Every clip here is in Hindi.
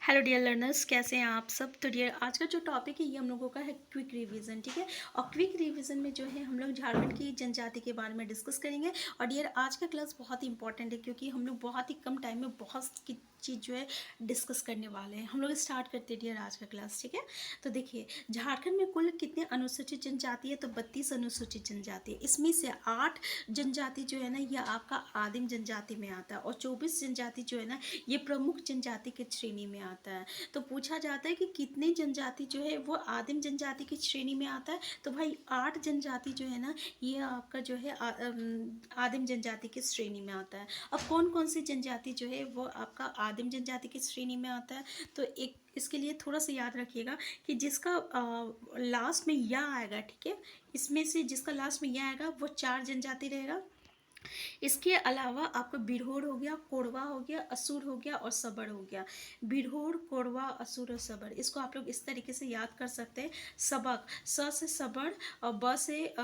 हेलो डियर लर्नर्स, कैसे हैं आप सब। तो डियर आज का जो टॉपिक है ये हम लोगों का है क्विक रिवीजन, ठीक है। और क्विक रिवीजन में जो है हम लोग झारखंड की जनजाति के बारे में डिस्कस करेंगे। और डियर आज का क्लास बहुत ही इंपॉर्टेंट है क्योंकि हम लोग बहुत ही कम टाइम में बहुत की चीज़ जो है डिस्कस करने वाले हैं। हम लोग स्टार्ट करते हैं डियर आज का क्लास, ठीक है। तो देखिए, झारखंड में कुल कितने अनुसूचित जनजाति है, तो 32 अनुसूचित जनजाति है। इसमें से 8 जनजाति जो है ना ये आपका आदिम जनजाति में आता है, और 24 जनजाति जो है ना ये प्रमुख जनजाति के श्रेणी में आता है। तो पूछा जाता है कि कितने जनजाति जो है वो आदिम जनजाति की श्रेणी में आता है, तो भाई 8 जनजाति जो है ना ये आपका जो है आदिम जनजाति की श्रेणी में आता है। अब कौन कौन सी जनजाति जो है वो आपका आदिम जनजाति की श्रेणी में आता है, तो एक इसके लिए थोड़ा सा याद रखिएगा कि जिसका लास्ट में या आएगा, ठीक है, इसमें से जिसका लास्ट में या आएगा वो 4 जनजाति रहेगा। इसके अलावा आपका बिरहोर हो गया, कोरवा हो गया, असुर हो गया और सबड़ हो गया। बिरहोर, कोरवा, असुर और सबड़, इसको आप लोग इस तरीके से याद कर सकते हैं। सबक, स से सबड़ और ब से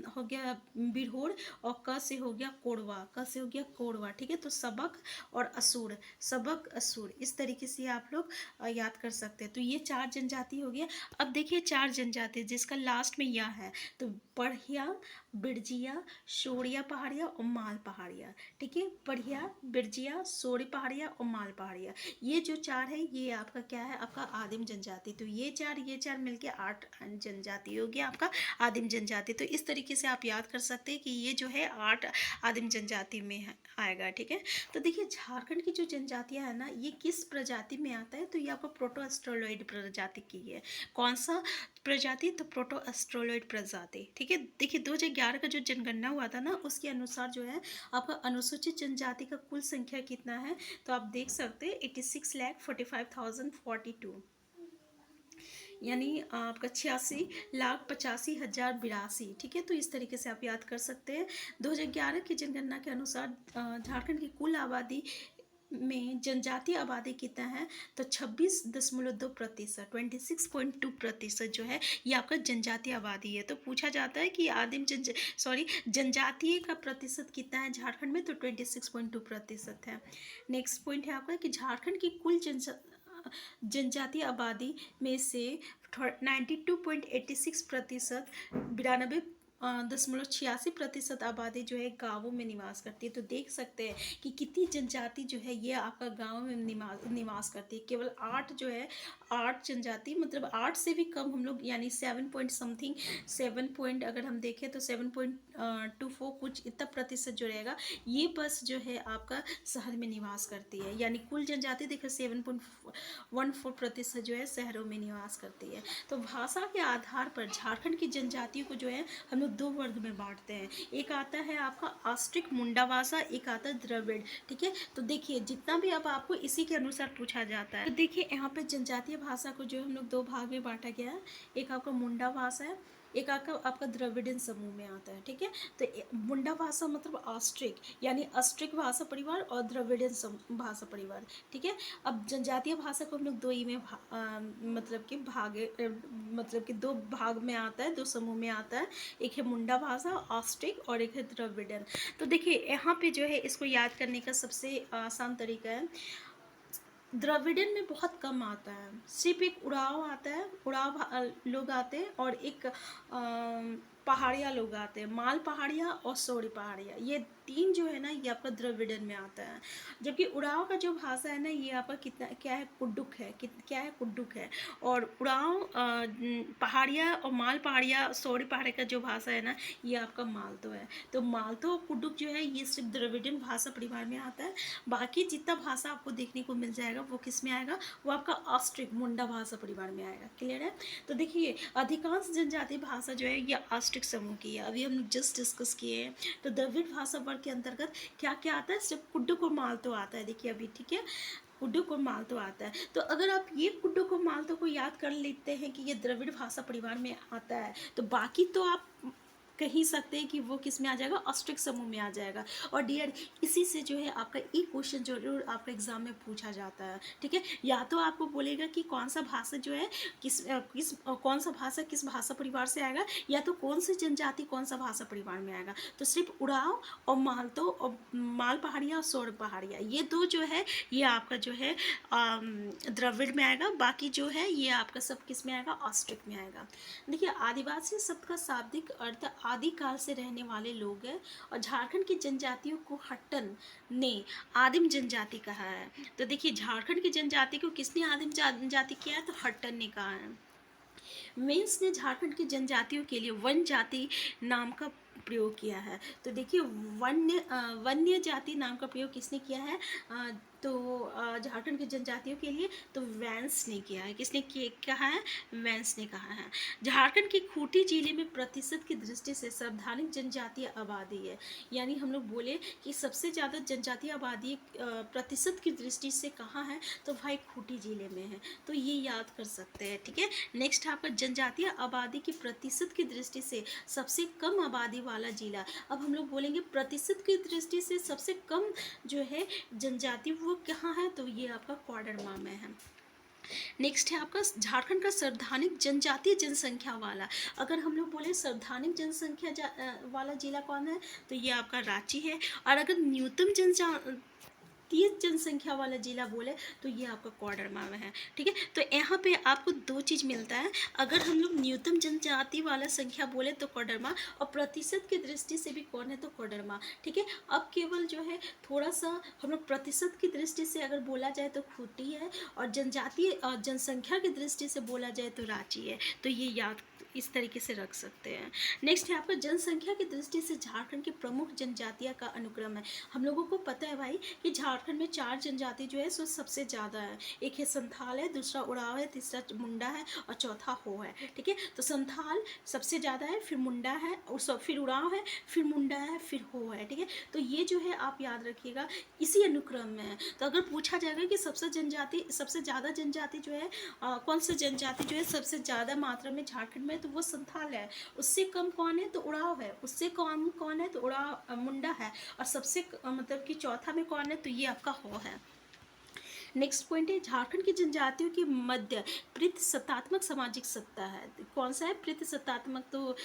हो गया बिरहोर और क से हो गया कोरवा, क से हो गया कोरवा, ठीक है। तो सबक और असुर, सबक असुर, इस तरीके से आप लोग याद कर सकते हैं। तो ये 4 जनजाति हो गया। अब देखिए 4 जनजाति जिसका लास्ट में या है, तो बढ़िया, बिरजिया, शोरिया पहाड़िया और माल पहाड़िया, ठीक है। बढ़िया, बिरजिया, सोरी पहाड़िया और माल पहाड़िया, ये जो 4 है ये आपका क्या है, आपका आदिम जनजाति। तो ये चार मिलके 8 जनजाति हो गया आपका आदिम जनजाति। तो इस तरीके से आप याद कर सकते हैं कि ये जो है 8 आदिम जनजाति में आएगा, ठीक है। तो देखिए झारखंड की जो जनजातियां है ना ये किस प्रजाति में आता है, तो ये आपका प्रोटो एस्ट्रोलॉइड प्रजाति की है। कौन सा प्रजाति, तो प्रोटो एस्ट्रोलॉइड प्रजाति, ठीक है। देखिए 2011 का जो जनगणना हुआ था ना उसके अनुसार जो है आपका अनुसूचित जनजाति का कुल संख्या कितना है, तो आप देख सकते हैं 86,45,042, यानी आपका 86,85,082, ठीक है। तो इस तरीके से आप याद कर सकते हैं। 2011 की जनगणना के अनुसार झारखंड की कुल आबादी में जनजातीय आबादी कितना है, तो 26.2%, 26.2% जो है ये आपका जनजातीय आबादी है। तो पूछा जाता है कि जनजातीय का प्रतिशत कितना है झारखंड में, तो 26.2% है। नेक्स्ट पॉइंट है आपका कि झारखंड की कुल जनजातीय आबादी में से 92.86%, 92.86% आबादी जो है गाँवों में निवास करती है। तो देख सकते हैं कि कितनी जनजाति जो है ये आपका गाँव में निवास करती है। केवल 8 जो है 8 जनजाति, मतलब 8 से भी कम हम लोग, यानी 7 पॉइंट समथिंग, 7 पॉइंट अगर हम देखें तो 7.24 कुछ इतना प्रतिशत जो रहेगा ये बस जो है आपका शहर में निवास करती है। यानी कुल जनजाति देखो 7.14% जो है शहरों में निवास करती है। तो भाषा के आधार पर झारखंड की जनजातियों को जो है हम लोग 2 वर्ग में बांटते हैं। एक आता है आपका ऑस्ट्रिक मुंडा भाषा, एक आता है द्रविड़, ठीक है। तो देखिए जितना भी अब आपको इसी के अनुसार पूछा जाता है, तो देखिए यहाँ पे जनजातीय भाषा को जो हम लोग 2 भाग में बांटा गया है। एक आपका मुंडा भाषा है, एक आपका द्रविडियन समूह में आता है, ठीक है। तो मुंडा भाषा मतलब ऑस्ट्रिक, यानी ऑस्ट्रिक भाषा परिवार और द्रविडियन भाषा परिवार, ठीक है। अब जनजातीय भाषा को हम लोग 2 ही में मतलब कि 2 भाग में आता है, 2 समूह में आता है। एक है मुंडा भाषा ऑस्ट्रिक और एक है द्रविडियन। तो देखिए यहाँ पे जो है इसको याद करने का सबसे आसान तरीका है, द्रविडियन में बहुत कम आता है, सिर्फ एक उड़ाव आता है, उड़ाव लोग आते हैं, और एक पहाड़िया लोग आते हैं, माल पहाड़िया और सोरी पहाड़िया, ये 3 जो है ना ये आपका द्रविडियन में आता है। जबकि उड़ाव का जो भाषा है ना ये आपका कितना क्या है, कुड्डुक है, क्या है, कुड्डुक है। और उड़ाव पहाड़िया और माल पहाड़िया सोरी पहाड़िया का जो भाषा है ना ये आपका मालतो है। तो मालतो और कुड्डुक जो है ये सिर्फ द्रविडियन भाषा परिवार में आता है। बाकी जितना भाषा आपको देखने को मिल जाएगा वो किस में आएगा, वो आपका ऑस्ट्रिक मुंडा भाषा परिवार में आएगा। क्लियर है। तो देखिए अधिकांश जनजातीय भाषा जो है ये ऑस्ट्रिक समूह की है, अभी हम जस्ट डिस्कस किए हैं। तो द्रविड़ भाषा वर्ग के अंतर्गत क्या क्या आता है, सिर्फ कुड्डुक और मालतो आता है। देखिए अभी, ठीक है, कुड्डुक और मालतो आता है। तो अगर आप ये कुड्डुक और मालतो को याद कर लेते हैं कि ये द्रविड़ भाषा परिवार में आता है, तो बाकी तो आप कह सकते हैं कि वो किस में आ जाएगा, ऑस्ट्रिक समूह में आ जाएगा। और डियर इसी से जो है आपका एक क्वेश्चन जरूर आपका एग्जाम में पूछा जाता है, ठीक है। या तो आपको बोलेगा कि कौन सा भाषा जो है कौन सा भाषा किस भाषा परिवार से आएगा, या तो कौन सी जनजाति कौन सा भाषा परिवार में आएगा। तो सिर्फ उड़ाव और मालतो और माल पहाड़िया और सौर पहाड़िया, ये दो जो है ये आपका जो है द्रविड़ में आएगा। बाकी जो है ये आपका सब किस में आएगा, ऑस्ट्रिक में आएगा। देखिए आदिवासी शब्द का शाब्दिक अर्थ आदिकाल से रहने वाले लोग है, और झारखंड की जनजातियों को हट्टन ने आदिम जनजाति कहा है। तो देखिए झारखंड की जनजाति को किसने आदिम जनजाति किया है, तो हट्टन ने कहा है। मेंस ने झारखंड की जनजातियों के लिए वन जाति नाम का प्रयोग किया है। तो देखिए वन्य जाति नाम का प्रयोग किसने किया है, तो झारखंड की जनजातियों के लिए तो वैंस ने किया है। किसने कहा है, वैंस ने कहा है। झारखंड के खूंटी जिले में प्रतिशत की दृष्टि से सर्वाधिक जनजातीय आबादी है। यानी हम लोग बोले कि सबसे ज़्यादा जनजातीय आबादी प्रतिशत की दृष्टि से कहाँ है, तो भाई खूंटी जिले में है। तो ये याद कर सकते हैं, ठीक है। नेक्स्ट आपका जनजातीय आबादी की प्रतिशत की दृष्टि से सबसे कम आबादी वाला जिला। अब हम लोग बोलेंगे प्रतिशत की दृष्टि से सबसे कम जो है जनजाति वो कहाँ है, तो ये आपका कोडरमा में है। नेक्स्ट है आपका झारखंड का सर्वाधिक जनजातीय जनसंख्या वाला। अगर हम लोग बोले सर्वाधिक जनसंख्या वाला जिला कौन है, तो ये आपका रांची है। और अगर न्यूनतम जनसंख्या वाला जिला बोले तो ये आपका कोडरमा में है, ठीक है। तो यहाँ पे आपको दो चीज़ मिलता है। अगर हम लोग न्यूनतम जनजाति वाला संख्या बोले तो कोडरमा, और प्रतिशत की दृष्टि से भी कौन है, तो कोडरमा, ठीक है। अब केवल जो है थोड़ा सा हम लोग प्रतिशत की दृष्टि से अगर बोला जाए तो खूंटी है, और जनजातीय जनसंख्या की दृष्टि से बोला जाए तो रांची है। तो ये याद इस तरीके से रख सकते हैं। नेक्स्ट है आपका जनसंख्या की दृष्टि से झारखंड की प्रमुख जनजातियां का अनुक्रम है। हम लोगों को पता है भाई कि झारखंड में 4 जनजाति जो है सो सबसे ज़्यादा है। एक है संथाल है, दूसरा उराव है, तीसरा मुंडा है और चौथा हो है, ठीक है। तो संथाल सबसे ज़्यादा है, फिर मुंडा है, और फिर उराव है, फिर मुंडा है, फिर हो है, ठीक है। तो ये जो है आप याद रखिएगा इसी अनुक्रम में है। तो अगर पूछा जाएगा कि सबसे ज़्यादा जनजाति जो है कौन सी जनजाति जो है सबसे ज़्यादा मात्रा में झारखंड में, तो वो संथाल है। उससे कम कौन है, तो उड़ाव है। उससे कम कौन है, तो उड़ाव मुंडा है। और सबसे मतलब कि चौथा में कौन है, तो ये आपका हो है। नेक्स्ट पॉइंट है झारखंड की जनजातियों की मध्य प्रतिशतात्मक सामाजिक सत्ता है। कौन सा है, प्रतिशतात्मक, तो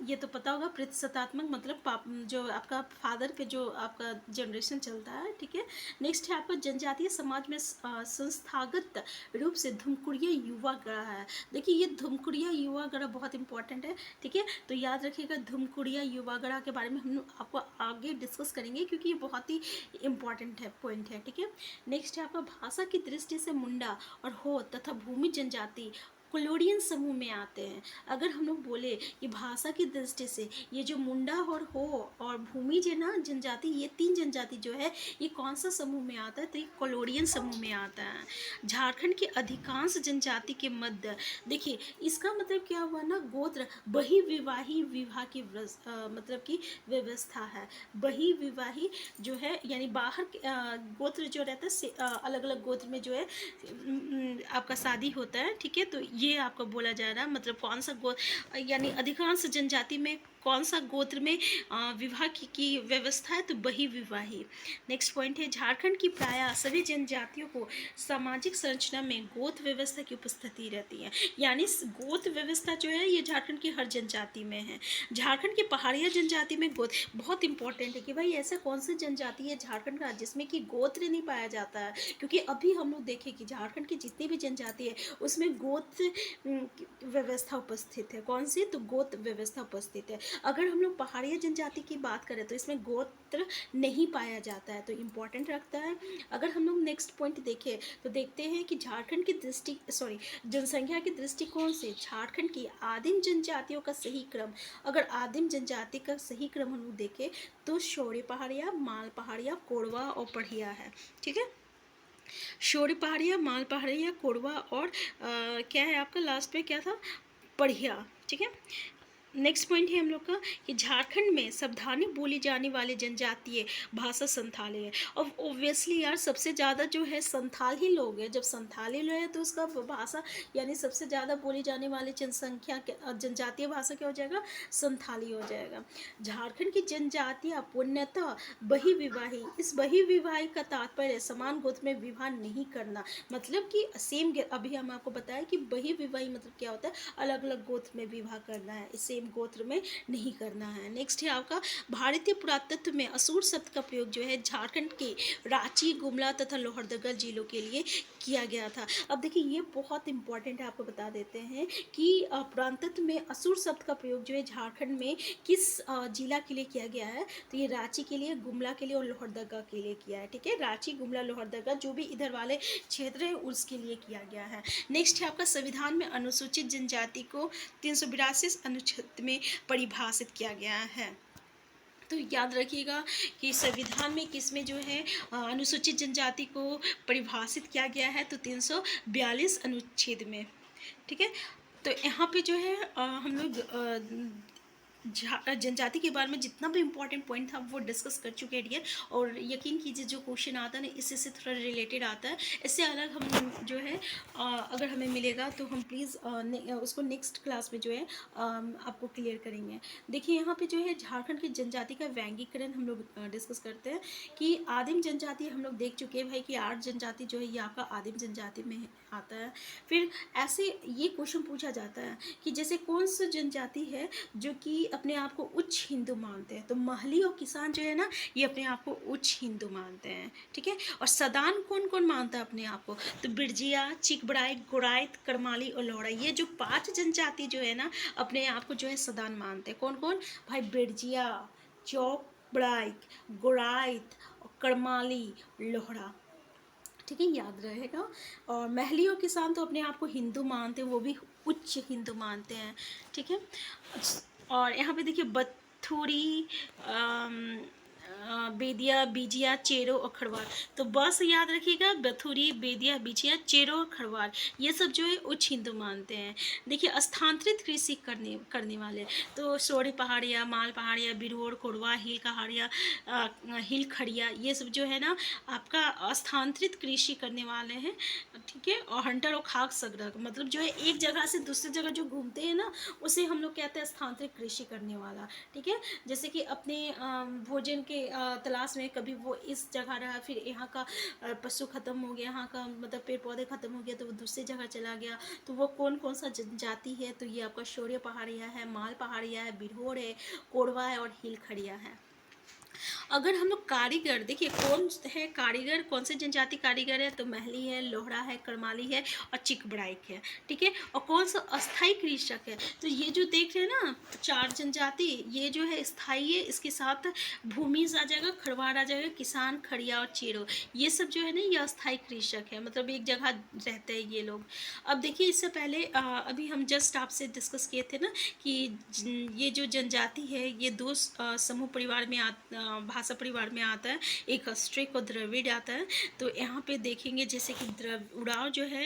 ये तो पता होगा। प्रतिशतात्मक मतलब जो आपका फादर के जो आपका जनरेशन चलता है, ठीक है। नेक्स्ट है आपका जनजातीय समाज में संस्थागत रूप से धुमकुड़िया युवा गढ़ा है। देखिए ये धुमकुड़िया युवा गढ़ा बहुत इंपॉर्टेंट है, ठीक है। तो याद रखिएगा धुमकुड़िया युवा गढ़ा के बारे में हम आपको आगे डिस्कस करेंगे, क्योंकि ये बहुत ही इंपॉर्टेंट है पॉइंट है, ठीक है। नेक्स्ट है आपका भाषा की दृष्टि से मुंडा और हो तथा भूमि जनजाति कोलोडियन समूह में आते हैं। अगर हम लोग बोले कि भाषा की दृष्टि से ये जो मुंडा और हो और भूमि जनजाति, ये 3 जनजाति जो है ये कौन सा समूह में आता है, तो ये कोलोडियन समूह में आता है। झारखंड की अधिकांश जनजाति के मध्य, देखिए इसका मतलब क्या हुआ ना, गोत्र बहिर्विवाही विवाह की मतलब की व्यवस्था है। बहिर्विवाही जो है यानी बाहर गोत्र जो रहता है अलग अलग गोत्र में जो है आपका शादी होता है, ठीक है। तो ये आपको बोला जा रहा है मतलब कौन सा यानी अधिकांश जनजाति में कौन सा गोत्र में विवाह की व्यवस्था है, तो बहिर्विवाही। नेक्स्ट पॉइंट है झारखंड की प्रायः सभी जनजातियों को सामाजिक संरचना में गोत्र व्यवस्था की उपस्थिति रहती है। यानी गोत्र व्यवस्था जो है ये झारखंड की हर जनजाति में है। झारखंड की पहाड़िया जनजाति में गोत्र बहुत इंपॉर्टेंट है कि भाई ऐसा कौन सी जनजाति है झारखंड का जिसमें कि गोत्र नहीं पाया जाता है, क्योंकि अभी हम लोग देखें कि झारखंड की जितनी भी जनजाति है उसमें गोत्र व्यवस्था उपस्थित है। कौन सी, तो गोत्र व्यवस्था उपस्थित है। अगर हम लोग पहाड़िया जनजाति की बात करें तो इसमें गोत्र नहीं पाया जाता है, तो इम्पॉर्टेंट रखता है। अगर हम लोग नेक्स्ट पॉइंट देखें तो देखते हैं कि झारखंड की जनसंख्या के दृष्टिकोण से झारखंड की आदिम जनजातियों का सही क्रम, अगर आदिम जनजाति का सही क्रम हम लोग देखें तो शौर्य पहाड़िया, माल पहाड़िया, कोरवा और पढ़िया है, ठीक है। शौर्य पहाड़िया, माल पहाड़िया, कोरवा और क्या है आपका लास्ट पे क्या था, पढ़िया, ठीक है। नेक्स्ट पॉइंट है हम लोग का कि झारखंड में सावधानी बोली जाने वाले जनजातीय भाषा संथाली है। और ऑब्वियसली यार सबसे ज़्यादा जो है संथाल ही लोग हैं। जब संथाली लोग हैं तो उसका भाषा यानी सबसे ज़्यादा बोली जाने वाली जनसंख्या जनजातीय भाषा क्या हो जाएगा, संथाली हो जाएगा। झारखंड की जनजातियाँ पूर्णतः बहिर्विवाही। इस बहिर्विवाही का तात्पर्य समान गोत्र में विवाह नहीं करना, मतलब कि सेम, अभी हम आपको बताया कि बहिर्विवाही मतलब क्या होता है, अलग अलग गोत्र में विवाह करना है, सेम गोत्र में नहीं करना है। नेक्स्ट है आपका भारतीय पुरातत्व में असुर शब्द का प्रयोग जो है झारखंड के रांची, गुमला तथा लोहरदगा जिलों के लिए किया गया था। अब देखिए ये बहुत इंपॉर्टेंट है, आपको बता देते हैं कि पुरातत्व में असुर शब्द का प्रयोग जो है झारखंड में किस जिला के लिए किया गया है, तो ये रांची के लिए, गुमला के लिए और लोहरदगा के लिए किया है। ठीक है, रांची, गुमला, लोहरदगा जो भी इधर वाले क्षेत्र है उसके लिए किया गया है। नेक्स्ट है आपका संविधान में अनुसूचित जनजाति को 382 अनुच्छेद में परिभाषित किया गया है। तो याद रखिएगा कि संविधान में किस में जो है अनुसूचित जनजाति को परिभाषित किया गया है, तो 342 अनुच्छेद में। ठीक है, तो यहाँ पे जो है हम लोग जनजाति के बारे में जितना भी इम्पोर्टेंट पॉइंट था वो डिस्कस कर चुके हैं डियर। और यकीन कीजिए जो क्वेश्चन आता है ना इससे से थोड़ा रिलेटेड आता है, इससे अलग हम जो है अगर हमें मिलेगा तो हम प्लीज़ उसको नेक्स्ट क्लास में जो है आपको क्लियर करेंगे। देखिए यहाँ पे जो है झारखंड की जनजाति का व्यंगीकरण हम लोग डिस्कस करते हैं कि आदिम जनजाति हम लोग देख चुके हैं भाई कि 8 जनजाति जो है ये आपका आदिम जनजाति में आता है। फिर ऐसे ये क्वेश्चन पूछा जाता है कि जैसे कौन सा जनजाति है जो कि अपने आप को उच्च हिंदू मानते हैं, तो महली और किसान जो है ना ये अपने आप को उच्च हिंदू मानते हैं। ठीक है, और सदान कौन कौन मानता है अपने आप को, तो बिरजिया, चिकबड़ाई, गोराइत, करमाली और लोहड़ा, ये जो 5 जनजाति जो है ना अपने आप को जो है सदान मानते हैं। कौन कौन भाई, बिरजिया, चौक बड़ाइक, गोराइत और करमाली, लोहड़ा। ठीक है, याद रहेगा। और महली और किसान तो अपने आप को हिंदू मानते हैं, वो भी उच्च हिंदू मानते हैं। ठीक है, और यहाँ पे देखिए बथुरी, बेदिया, बीजिया, चेरो और खरवार, तो बस याद रखिएगा बथुरी, बेदिया, बीजिया, चेरो और खरवार ये सब जो है उच्च हिंदू मानते हैं। देखिए स्थानांतरित कृषि करने वाले, तो सोरी पहाड़िया, माल पहाड़िया, बिरोड़, कोरवा, हिल पहाड़िया, हिल खड़िया, ये सब जो है ना आपका स्थानांतरित कृषि करने वाले हैं। ठीक है, और हंटर और खाक संग्रह मतलब जो है एक जगह से दूसरी जगह जो घूमते हैं ना उसे हम लोग कहते हैं स्थानांतरित कृषि करने वाला। ठीक है, जैसे कि अपने भोजन के तलाश में कभी वो इस जगह रहा, फिर यहाँ का पशु खत्म हो गया, यहाँ का मतलब पेड़ पौधे खत्म हो गया तो वो दूसरी जगह चला गया, तो वो कौन कौन सा जनजाति है, तो ये आपका शौर्य पहाड़िया है, माल पहाड़िया है, बिरहोर है, कोरवा है और हिल खड़िया है। अगर हम लोग कारीगर देखिए कौन है कारीगर, कौन से जनजाति कारीगर है, तो महली है, लोहड़ा है, करमाली है और चिकबड़ाइक है। ठीक है, और कौन सा अस्थाई कृषक है, तो ये जो देख रहे हैं ना 4 जनजाति ये जो है स्थाई है, इसके साथ भूमिज आ जाएगा, खरवार आ जाएगा, किसान, खड़िया और चेरो, ये सब जो है ना ये अस्थाई कृषक है, मतलब एक जगह रहते हैं ये लोग। अब देखिए इससे पहले अभी हम जस्ट आपसे डिस्कस किए थे ना कि ये जो जनजाति है ये 2 समूह परिवार में भाषा परिवार में आता है, एक अस्ट्रिक और द्रविड़ आता है। तो यहाँ पे देखेंगे जैसे कि उड़ाव जो है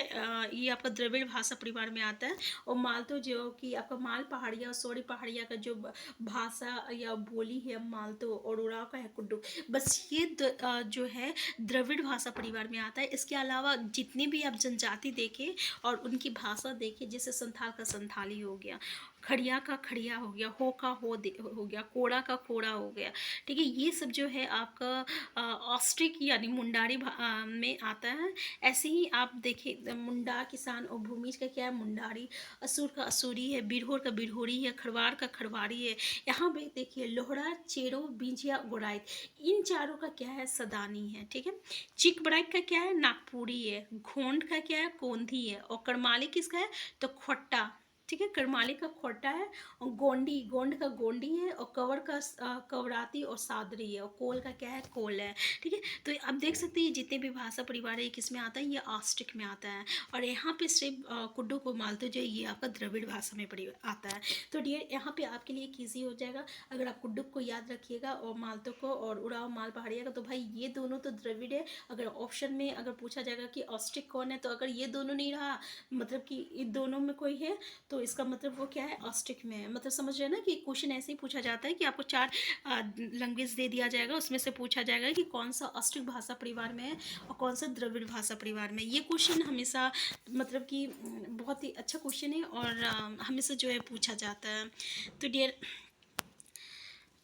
ये आपका द्रविड़ भाषा परिवार में आता है, और मालतो जो कि आपका माल पहाड़िया और सोरी पहाड़िया का जो भाषा या बोली है मालतो, और उड़ाव का है कुड्डू, बस ये जो है द्रविड़ भाषा परिवार में आता है। इसके अलावा जितनी भी आप जनजाति देखें और उनकी भाषा देखें, जैसे संथाल का संथाली हो गया, खड़िया का खड़िया हो गया, हो का हो गया, कोड़ा का कोड़ा हो गया। ठीक है, ये सब जो है आपका ऑस्ट्रिक यानी मुंडारी में आता है। ऐसे ही आप देखिए मुंडा किसान और भूमिज का क्या है, मुंडारी, असुर का असुरी है, बिरहोर का बिरहोरी है, खरवार का खरवारी है। यहाँ पे देखिए लोहड़ा, चेरो, बीजिया, गोराइत, इन चारों का क्या है, सदानी है। ठीक है, चिकबड़ाइक का क्या है, नागपुरी है, घोंड का क्या है, कोंधी है, और करमाली किसका है, तो खोट्टा। ठीक है, करमाली का खोटा है, और गोंडी, गोंड का गोंडी है, और कवर का कवराती और सादरी है, और कोल का क्या है, कोल है। ठीक है, तो आप देख सकते हैं जितने भी भाषा परिवार है किस में आता है, ये ऑस्ट्रिक में आता है। और यहाँ पे सिर्फ कुड्डू को मालतो जो है ये आपका द्रविड़ भाषा में आता है। तो डियर यहाँ पे आपके लिए ईजी हो जाएगा अगर आप कुड्डू को याद रखिएगा और मालतो को, और उड़ाव माल पहाड़िया का, तो भाई ये दोनों तो द्रविड़ है। अगर ऑप्शन में अगर पूछा जाएगा कि ऑस्ट्रिक कौन है, तो अगर ये दोनों नहीं रहा मतलब कि इन दोनों में कोई है तो इसका मतलब वो क्या है, ऑस्ट्रिक में है। मतलब समझ रहे हैं ना कि क्वेश्चन ऐसे ही पूछा जाता है कि आपको 4 लैंग्वेज दे दिया जाएगा, उसमें से पूछा जाएगा कि कौन सा ऑस्ट्रिक भाषा परिवार में है और कौन सा द्रविड़ भाषा परिवार में। ये क्वेश्चन हमेशा मतलब कि बहुत ही अच्छा क्वेश्चन है और हमेशा जो है पूछा जाता है। तो डियर,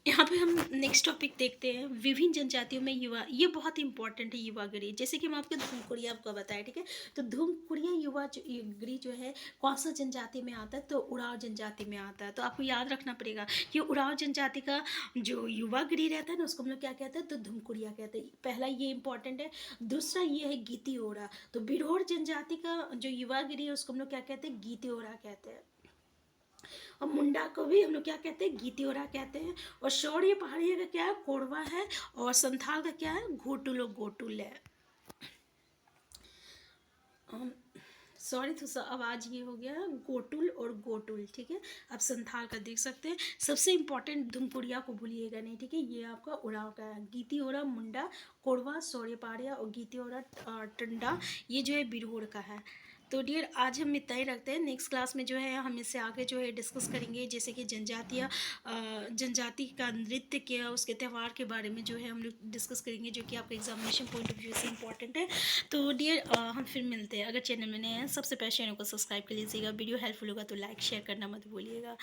यहाँ पे हम नेक्स्ट टॉपिक देखते हैं, विभिन्न जनजातियों में युवा। ये बहुत इंपॉर्टेंट है, युवागिरी। जैसे कि हम आपको धूमकुड़िया आपको बताया, ठीक है। तो धूमकुड़िया युवागिरी जो है कौन सा जनजाति में आता है, तो उराव जनजाति में आता है। तो आपको याद रखना पड़ेगा कि उराव जनजाति का जो युवागिरी रहता है ना, उसको हम लोग क्या कहते हैं, तो धूमकुड़िया कहते हैं। पहला ये इंपॉर्टेंट है। दूसरा ये है गीती ओरा। तो बिरहोर जनजाति का जो युवागिरी है उसको हम लोग क्या कहते हैं, गीती ओरा कहते हैं। और मुंडा को भी हम लोग क्या कहते हैं, गीतियोरा कहते हैं। और शौर्य पहाड़िया का क्या है, कोरवा है। और संथाल का क्या है, घोटुल और गोटुल है। सॉरी तो सा आवाज़ ये हो गया, गोटुल और गोटुल, ठीक है। आप संथाल का देख सकते हैं। सबसे इंपॉर्टेंट धुमकुड़िया को भूलिएगा नहीं, ठीक है। ये आपका उड़ाव का है। गीतियोरा मुंडा, कोरवा, शौर्यपाड़िया और गीतियोरा टंडा, ये जो है बिरहोर का है। तो डियर, आज हम इतना ही रखते हैं। नेक्स्ट क्लास में जो है हम इससे आगे जो है डिस्कस करेंगे, जैसे कि जनजाति का नृत्य क्या, उसके त्यौहार के बारे में जो है हम लोग डिस्कस करेंगे, जो कि आपका एग्जामिनेशन पॉइंट ऑफ व्यू से इंपॉर्टेंट है। तो डियर, हम फिर मिलते हैं। अगर चैनल में नए हैं, सबसे पहले चैनल को सब्सक्राइब कर लीजिएगा। वीडियो हेल्पफुल होगा तो लाइक शेयर करना मत भूलिएगा।